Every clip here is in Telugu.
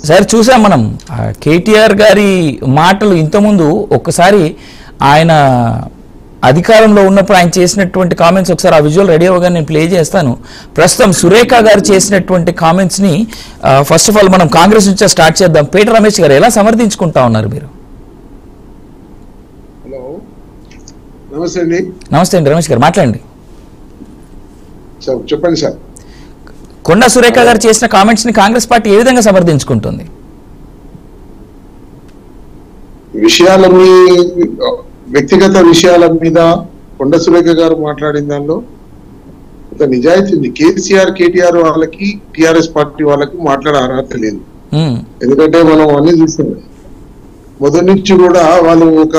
సార్ చూసాం మనం కేటీఆర్ గారి మాటలు ఇంతకుముందు ఒక్కసారి ఆయన అధికారంలో ఉన్నప్పుడు ఆయన చేసినటువంటి కామెంట్స్ ఒకసారి ఆ విజువల్ రెడీ అవ్వగా నేను ప్లే చేస్తాను. ప్రస్తుతం సురేఖ గారు చేసినటువంటి కామెంట్స్ని ఫస్ట్ ఆఫ్ ఆల్ మనం కాంగ్రెస్ నుంచే స్టార్ట్ చేద్దాం. పీటర్ రమేష్ గారు ఎలా సమర్థించుకుంటా ఉన్నారు మీరు? హలో, నమస్తే అండి. నమస్తే అండి, రమేష్ గారు మాట్లాడండి. చెప్పండి సార్. కొండా సురేఖ గారు చేసిన కామెంట్స్ ని కాంగ్రెస్ పార్టీ ఏ విధంగా సమర్థించుకుంటుంది? వ్యక్తిగత విషయాల మీద కొండ సురేఖ గారు మాట్లాడిన దానిలో ఒక నిజాయితీ ఉంది. కేటీఆర్ వాళ్ళకి టిఆర్ఎస్ పార్టీ వాళ్ళకి మాట్లాడే అర్హత లేదు. ఎందుకంటే మనం అన్ని చూస్తున్నాం మొదటి నుంచి కూడా. వాళ్ళు ఒక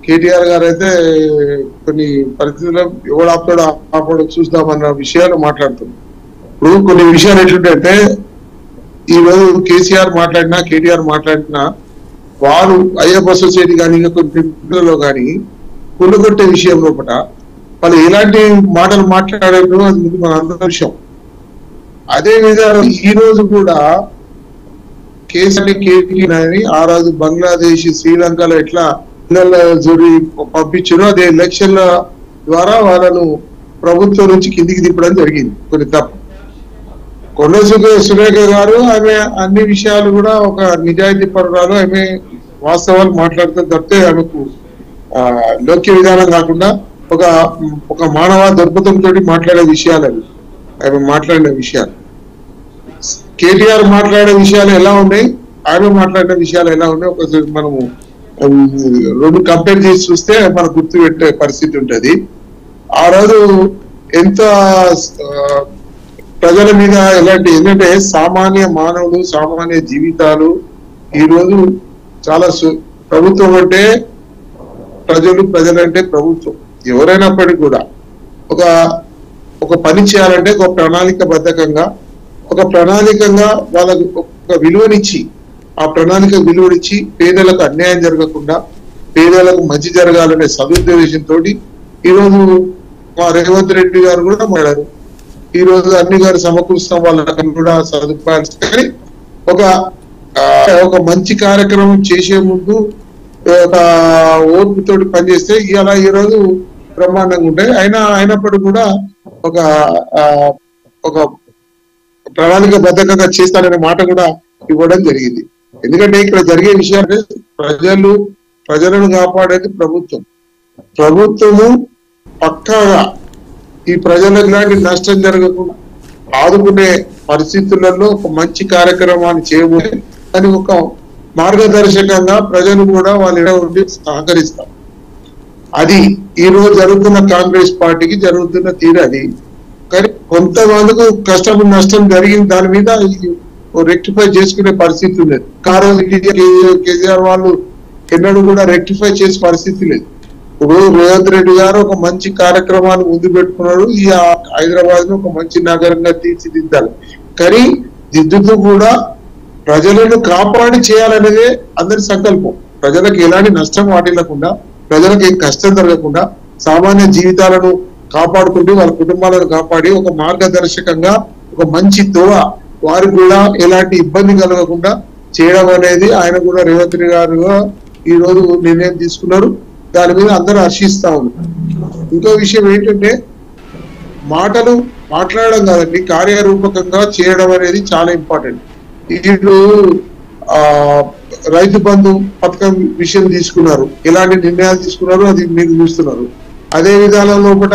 కేటీఆర్ గారు అయితే కొన్ని పరిస్థితుల్లో ఎవడు ఆపడో చూద్దామన్న విషయాలు మాట్లాడుతున్నారు. ఇప్పుడు కొన్ని విషయాలు ఎట్లుంటే ఈ రోజు కేసీఆర్ మాట్లాడినా కేటీఆర్ మాట్లాడినా వారు అయ్యప్ప సొసైటీ కానీ ఇంకా కొన్ని కానీ కొనుగొట్టే విషయం లోపల వాళ్ళు ఎలాంటి మాటలు మాట్లాడారో అది మన అందరి విషయం. అదే విధంగా ఈ రోజు కూడా కేసీఆర్ ఆ రోజు బంగ్లాదేశ్ శ్రీలంకలో ఎట్లా జోడి పంపించారో అదే ఎలక్షన్ల ద్వారా వాళ్ళను ప్రభుత్వం నుంచి కిందికి దింపడం జరిగింది. కొన్ని తప్పు కొండ సురేఖ గారు ఆమె అన్ని విషయాలు కూడా ఒక నిజాయితీ పరురాలు. ఆమె వాస్తవాలు మాట్లాడుతూ తప్పితే ఆమెకు లౌక్య విధానం కాకుండా ఒక మానవ దృక్పథంతో మాట్లాడే విషయాలు అవి ఆమె మాట్లాడిన విషయాలు. కేటీఆర్ మాట్లాడే విషయాలు ఎలా ఉన్నాయి, ఆమె మాట్లాడిన విషయాలు ఎలా ఉన్నాయి ఒకసారి మనము రెండు కంపేర్ చేసి చూస్తే మనకు గుర్తు పెట్టే పరిస్థితి ఉంటది. ఆ రోజు ఎంత ప్రజల మీద ఎలాంటి ఏంటంటే సామాన్య మానవులు సామాన్య జీవితాలు ఈ రోజు చాలా ప్రభుత్వం అంటే ప్రజలంటే ప్రభుత్వం ఎవరైనప్పటికీ కూడా ఒక పని చేయాలంటే ఒక ప్రణాళికబద్ధకంగా వాళ్ళకు ఒక విలువనిచ్చి ఆ ప్రణాళిక విలువనిచ్చి పేదలకు అన్యాయం జరగకుండా పేదలకు మంచి జరగాలనే సదుద్దేశంతో ఈరోజు మా రేవంత్ రెడ్డి గారు కూడా మాట్లాడారు. ఈ రోజు అన్ని గారు సమకూరుస్తాం వాళ్ళకి కూడా సదుపాయాలు. కానీ ఒక మంచి కార్యక్రమం చేసే ముందు ఒక ఓర్పుతోటి పనిచేస్తే ఇలా ఈ రోజు బ్రహ్మాండంగా ఉంటాయి. అయినప్పటికీ కూడా ఒక ప్రణాళిక బద్ధకంగా చేస్తాననే మాట కూడా ఇవ్వడం జరిగింది. ఎందుకంటే ఇక్కడ జరిగే విషయాలు ప్రజలను కాపాడేది ప్రభుత్వము పక్కాగా ఈ ప్రజలకు ఇలాంటి నష్టం జరగకుండా ఆదుకునే పరిస్థితులలో ఒక మంచి కార్యక్రమాన్ని చేయబోయే అని ఒక మార్గదర్శకంగా ప్రజలు కూడా వాళ్ళ ఉండి సహకరిస్తారు. అది ఈ రోజు జరుగుతున్న కాంగ్రెస్ పార్టీకి జరుగుతున్న తీరు అది. కానీ కొంతమందికి కష్టం నష్టం జరిగిన దాని మీద రెక్టిఫై చేసుకునే పరిస్థితి లేదు. కేసీఆర్ వాళ్ళు ఎన్నడూ కూడా రెక్టిఫై చేసే పరిస్థితి లేదు. ఇప్పుడు రేవంత్ రెడ్డి గారు ఒక మంచి కార్యక్రమాన్ని ముందు పెట్టుకున్నారు. ఈ హైదరాబాద్ ను ఒక మంచి నగరంగా తీర్చిదిద్దాలి. కానీ దిద్దుతూ కూడా ప్రజలను కాపాడి చేయాలనేదే అందరి సంకల్పం. ప్రజలకు ఎలాంటి నష్టం వాటిల్లకుండా ప్రజలకు ఏం కష్టం జరగకుండా సామాన్య జీవితాలను కాపాడుకుంటూ వాళ్ళ కుటుంబాలను కాపాడి ఒక మార్గదర్శకంగా ఒక మంచి తోవ వారికి కూడా ఎలాంటి ఇబ్బంది కలగకుండా చేయడం అనేది ఆయన కూడా రేవంత్ రెడ్డి గారు ఈ రోజు నిర్ణయం తీసుకున్నారు. దాని మీద అందరూ హర్షిస్తా ఉన్నారు. ఇంకో విషయం ఏంటంటే మాటలు మాట్లాడడం కాదండి, కార్యరూపకంగా చేయడం అనేది చాలా ఇంపార్టెంట్. వీళ్ళు రైతు బంధు పథకం విషయం తీసుకున్నారు, ఎలాంటి నిర్ణయాలు తీసుకున్నారు అది మీరు చూస్తున్నారు. అదే విధానంలో ఒకట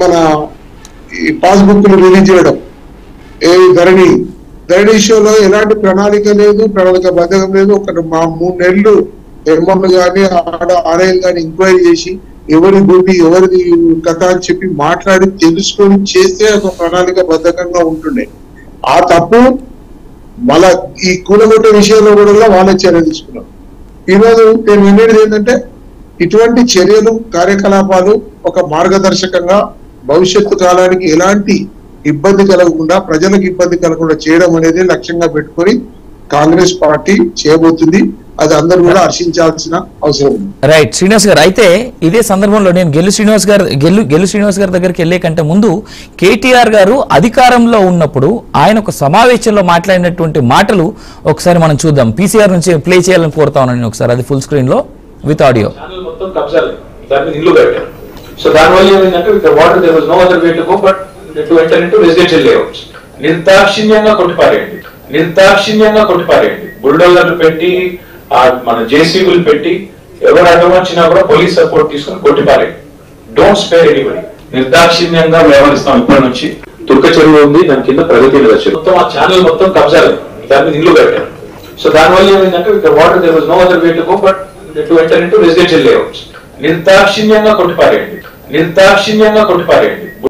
మన ఈ పాస్బుక్లు రిలీజ్ చేయడం, ధరణి షోలో ఎలాంటి ప్రణాళిక లేదు, ప్రణాళిక బద్ధకం లేదు. ఒక 3 నెలలు ఎంఎంలు కానీ ఆర్ఐలు కానీ ఎంక్వైరీ చేసి ఎవరి భూమి ఎవరిది కథ అని చెప్పి మాట్లాడి తెలుసుకొని చేస్తే ఒక ప్రణాళిక బద్ధకంగా ఉంటుండే. ఆ తప్పు మళ్ళా ఈ కూలగొట్టే విషయంలో కూడా వాళ్ళే చర్య తీసుకున్నారు. ఈరోజు నేను వినేది ఏంటంటే ఇటువంటి చర్యలు కార్యకలాపాలు ఒక మార్గదర్శకంగా భవిష్యత్తు కాలానికి ఎలాంటి ఇబ్బంది కలగకుండా ప్రజలకు ఇబ్బంది కలగకుండా చేయడం అనేది లక్ష్యంగా పెట్టుకొని కాంగ్రెస్ పార్టీ చేయబోతుంది. అది అందరూ కూడా హర్షించాల్సిన అవసరం ఉంది. రైట్ శ్రీనివాస్ గారు, అయితే ఇదే సందర్భంలో నేను గెల్లు శ్రీనివాస్ గారి దగ్గరికి వెళ్లే కంటే ముందు కేటీఆర్ గారు అధికారంలో ఉన్నప్పుడు ఆయన ఒక సమావేశంలో మాట్లాడినటువంటి మాటలు ఒకసారి మనం చూద్దాం. పీసీఆర్ నుంచి ప్లే చేయాలని కోరుతా ఉన్నాను ఒకసారి, అది ఫుల్ స్క్రీన్ లో విత్ ఆడియో. సో దానివల్ల ఏమైందంటే water there was no other way to go but to enter into residential layouts. నిర్దాక్షిణ్యంగా కొట్టిపారేయండి. బుల్డోజర్లు పెట్టి మన జేసీబీలు పెట్టి ఎవరు అడ్డం వచ్చినా కూడా పోలీస్ సపోర్ట్ తీసుకుని కొట్టిపారేయండి. Don't spare anybody. నిర్దాక్షిణ్యంగా వ్యవహరిస్తాం. ఇప్పటి నుంచి తుర్క చెరువు ఉంది, దాని కింద ప్రగతి చెరువు మొత్తం ఆ ఛానల్ మొత్తం కబ్జాలు, దాని ఇల్లు కట్టారు. సో దానివల్ల ఏమైందంటే water there was no other way to go but to enter into residential layouts. నిర్దాక్షిణ్యంగా కొట్టిపారేయండి.